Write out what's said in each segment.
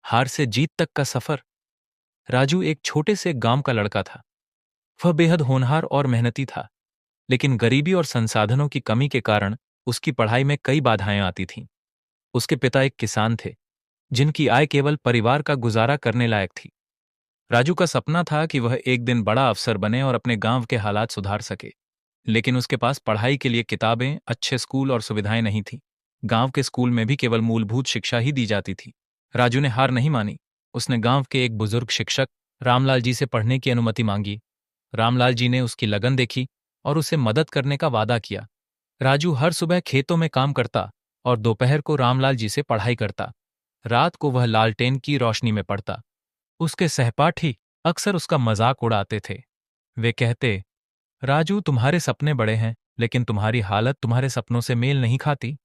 हार से जीत तक का सफर। राजू एक छोटे से गांव का लड़का था। वह बेहद होनहार और मेहनती था, लेकिन गरीबी और संसाधनों की कमी के कारण उसकी पढ़ाई में कई बाधाएं आती थीं। उसके पिता एक किसान थे, जिनकी आय केवल परिवार का गुजारा करने लायक थी। राजू का सपना था कि वह एक दिन बड़ा अफसर बने और अपने गांव के हालात सुधार सके, लेकिन उसके पास पढ़ाई के लिए किताबें, अच्छे स्कूल और सुविधाएं नहीं थीं। गांव के स्कूल में भी केवल मूलभूत शिक्षा ही दी जाती थी। राजू ने हार नहीं मानी। उसने गांव के एक बुजुर्ग शिक्षक रामलाल जी से पढ़ने की अनुमति मांगी। रामलाल जी ने उसकी लगन देखी और उसे मदद करने का वादा किया। राजू हर सुबह खेतों में काम करता और दोपहर को रामलाल जी से पढ़ाई करता। रात को वह लालटेन की रोशनी में पढ़ता। उसके सहपाठी अक्सर उसका मजाक उड़ाते थे। वे कहते, राजू तुम्हारे सपने बड़े हैं, लेकिन तुम्हारी हालत तुम्हारे सपनों से मेल नहीं खाती।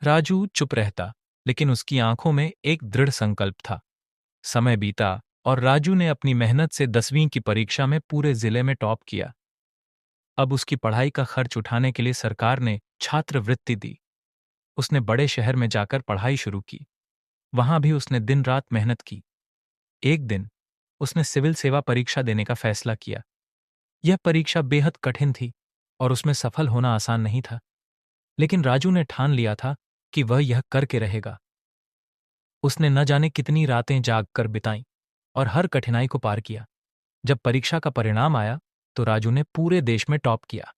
राजू चुप रहता, लेकिन उसकी आंखों में एक दृढ़ संकल्प था। समय बीता और राजू ने अपनी मेहनत से 10वीं की परीक्षा में पूरे जिले में टॉप किया। अब उसकी पढ़ाई का खर्च उठाने के लिए सरकार ने छात्रवृत्ति दी। उसने बड़े शहर में जाकर पढ़ाई शुरू की। वहां भी उसने दिन रात मेहनत की। एक दिन उसने सिविल सेवा परीक्षा देने का फैसला किया। यह परीक्षा बेहद कठिन थी और उसमें सफल होना आसान नहीं था, लेकिन राजू ने ठान लिया था कि वह यह करके रहेगा। उसने न जाने कितनी रातें जाग कर बिताईं और हर कठिनाई को पार किया। जब परीक्षा का परिणाम आया तो राजू ने पूरे देश में टॉप किया।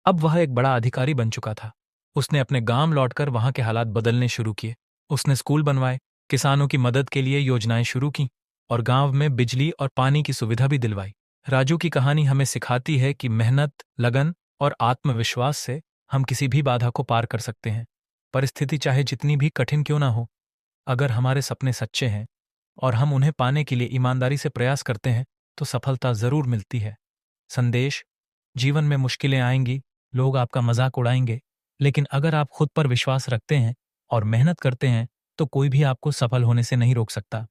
अब वह एक बड़ा अधिकारी बन चुका था। उसने अपने गांव लौटकर वहां के हालात बदलने शुरू किए। उसने स्कूल बनवाए, किसानों की मदद के लिए योजनाएं शुरू की और गांव में बिजली और पानी की सुविधा भी दिलवाई। राजू की कहानी हमें सिखाती है कि मेहनत, लगन और आत्मविश्वास से हम किसी भी बाधा को पार कर सकते हैं। परिस्थिति चाहे जितनी भी कठिन क्यों ना हो, अगर हमारे सपने सच्चे हैं और हम उन्हें पाने के लिए ईमानदारी से प्रयास करते हैं तो सफलता जरूर मिलती है। संदेश: जीवन में मुश्किलें आएंगी, लोग आपका मजाक उड़ाएंगे, लेकिन अगर आप खुद पर विश्वास रखते हैं और मेहनत करते हैं तो कोई भी आपको सफल होने से नहीं रोक सकता।